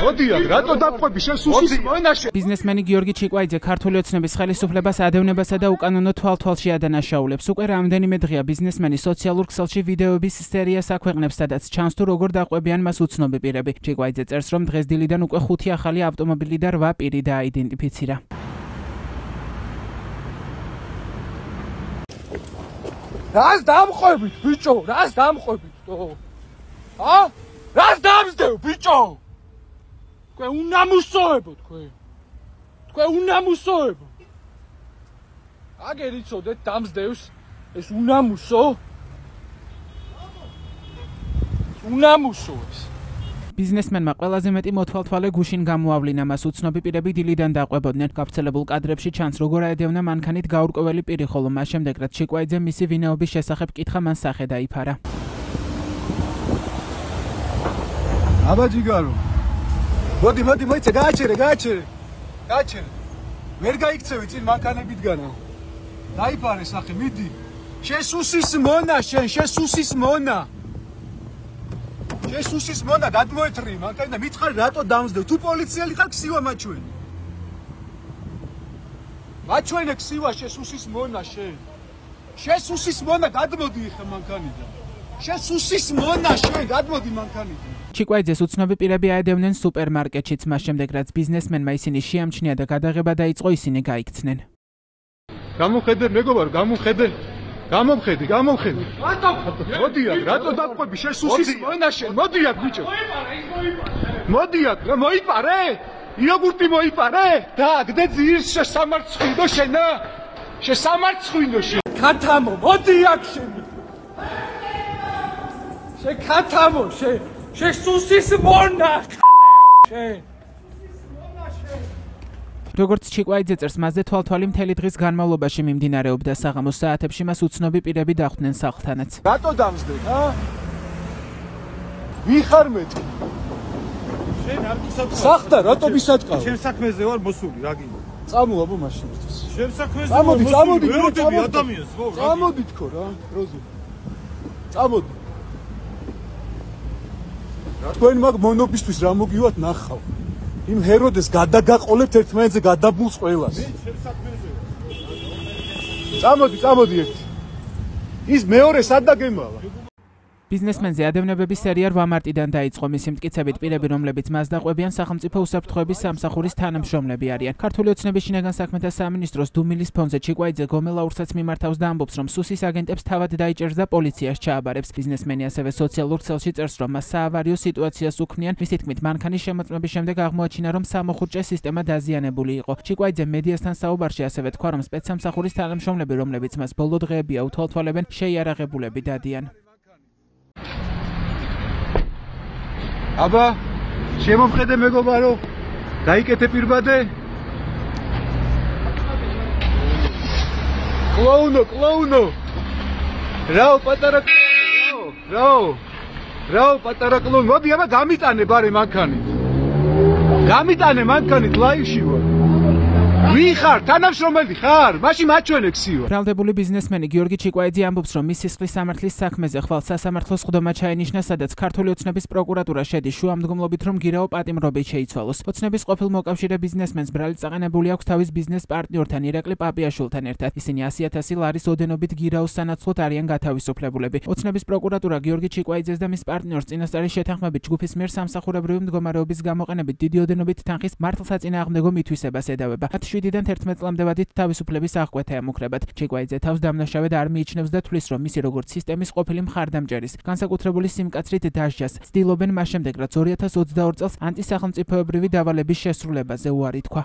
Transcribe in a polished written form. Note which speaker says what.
Speaker 1: მოდიათ, რატო დაპყვები შენ სუსის მონაში?
Speaker 2: ბიზნესმენი გიორგი ჩიკვაიძე ქართული ოცნების ხელისუფლებას ადევნებასა და უკანონო თვალთვალში ადანაშაულებს. უკვე რამდენიმე დღეა ბიზნესმენი სოციალურ ქსელში ვიდეოების სერიას აქვეყნებს, სადაც ჩანს თუ როგორ დაყვებიან მას უცნობი პირები. ჩიკვაიძე წერს, რომ დღეს დილიდან უკვე 5 ახალი ავტომობილი და 8 პირი დააიდენტიფიცირა.
Speaker 1: რას დამყვებით, ბიჭო? რას დამყვებით, თო? რას დამსდევ, ბიჭო? თქვენ უნამუსოებო, თქვენ უნამუსოებო. აგერ იცოდეთ დამსდევს ეს უნამუსო? უნამუსო ეს.
Speaker 2: ბიზნესმენმა ყველაზე მეტი მოთვალთვალე გუშინ გამოავლინა, მას უცნობი პირები დილიდან დაყვებოდნენ. გავრცელებულ კადრებში ჩანს, როგორ აედევნა მანქანით გაურკვეველი პირი, ხოლო მას შემდეგ რაც ჩიკვაიძე მისი ვინაობის შესახებ კითხა, მან სახე დაიფარა.
Speaker 1: აბა ჯიგარო. მოდი, მოიცე, გააჩერე. ვერ გაიქცევი წინ მანქანებითგანა. დაიფარე სახე, მიდი. შესუსის მონა, შესუსის მონა. შესუსის მონა გადმოეთრი მანქანა და მითხარი რატო დამსდევ? თუ პოლიციელი ხარ, ქსივა მაჩვენე. მაჩვენე ქსივა შესუსის მონა შენ. შესუსის მონა გადმოდი ხა მანქანიდან. შესუსის მონა შენ გადმოდი მანქანიდან.
Speaker 2: ჩიკვაიძეს უცნობი პირები აედევნენ სუპერმარკეტშიც, მას შემდეგ რაც ბიზნესმენმა ისინი შეამჩნია და გადაღება დაიწყო, ისინი გაიქცნენ.
Speaker 1: გამოხედე მეგობარ, გამომხედე. მოდიათ, რატო დაპყვები შენ სუსის მონაში? მოდიათ ბიჭო. მოდიათ, მოიპარე? იოგურტი მოიპარე? და გდე ძირს შესამარცხინო შენა? შესამარცხინო შენ. ქათამო, მოდი აქ შენ. შენ ქათამო, შენ სუსის მონა. შენ.
Speaker 2: როგორც ჩიკვაიძე წერს, მასზე თვალთვალი მთელი დღის განმავლობაში მიმდინარეობდა. საღამოს საათებში მას უცნობი პირები დახვდნენ სახლთანაც.
Speaker 1: რატო დამსდეთ, ვიხარ მეტი? შენ არ გისაწყავ. საქმე რატო გისაწყავ? შენ საქმეზე ვარ მოსული, რა გინდა? წამოვა ბო მაშინისთვის. შენ საქმეზე ვარ მოსული. წამოდი ადამიანს, ხო? წამოდი თქო რა, როზი. წამოდი. თქვენ მაგ მონობისთვის რა მოგივათ ნახავ. იმ ჰეროდეს გადაგაყოლებთ ერთმანეთზე გადაბულს ყველას. წამოდი ერთი. ის მეორე სად დაგემალა?
Speaker 2: ბიზნესმენზე ადევნებების სერია 8 მარტიდან დაიწყო. მისი მტკიცებით პირები, რომლებიც მას დაყვებიან, სახელმწიფო უსაფრთხოების სამსახურის თანამშრომლები არიან. ქართული ოცნების შინაგან საქმეთა სამინისტროს დუმილის ფონდზე ჩიკვაიძე გომელაურსაც მიმართავს და ამბობს, რომ სუსის აგენტებს თავად დაიჭერს და პოლიციას ჩააბარებს. ბიზნესმენი ასევე სოციალურ ქსელში წერს, რომ მას საავარიო სიტუაციას უქმნიან. მისი თქმით, მანქანის შემოწმების შემდეგ აღმოაჩინა, რომ სამოხურჭე სისტემა დაზიანებული იყო. ჩიკვაიძე მედიასთან საუბარში ასევე თქვა, რომ სპეცსამსახურის თანამშრომლები, რომლებიც მას ბოლო დღეები აუთვალთვალებენ, შეიარაღებულები დადიან.
Speaker 1: აბა, შემომხედე მეგობარო, დაიკეთე პირბადე. კლოუნო. რაო პატარა კლოუნო, რაო პატარა კლოუნო. მოდი აბა გამიტანე ბარე მანქანით. გამიტანე მანქანით ლაივში ვარ. ვიხარ, თანამშრომელი ხარ? მაშინ მაჩვენე ქსივა.
Speaker 2: ბრალდებული ბიზნესმენი გიორგი ჩიკვაიძე ამბობს, რომ მის სისხლის სამართლის საქმეზე ხვალ სასამართლოს ხდომა ჩაენიშნა, სადაც ქართული ოცნების პროკურატურა შედის შუამდგომლობით, რომ გირაო პატიმრობით შეიცვალოს. ოცნების ყოფილ მოკავშირე ბიზნესმენს ბრალი წაყენებული აქვს თავის ბიზნეს პარტნიორთან ირაკლი პაპიაშვილთან ერთად. ისინი 100,000 ლარის ოდენობით გირაოს სანაცვლოდ არიან გათავისუფლებულები. ოცნების პროკურატურა გიორგი ჩიკვაიძეს და მის პარტნიორს წინასწარი შეთანხმებით ჯგუფის მიერ სამსახურებრივი მდგომარეობის გამოყენებით დიდი ოდენობით თანხის მართლსაწინააღმდეგო მითვისებას ედავება. 7-დან 11 წლამდე თავისუფლების აღკვეთა ემუქრებათ. ჩიკვაიძე თავს დამნაშავედ არ მიიჩნევს და თვლის, რომ მისი როგორც სისტემის ყოფილი მხარდამჭერის, განსაკუთრებული სიმკაცრით დასჯას ცდილობენ მას შემდეგ, რაც 2022 წელს ანტისახელმწიფოებრივი დავალების შესრულებაზე უარი თქვა.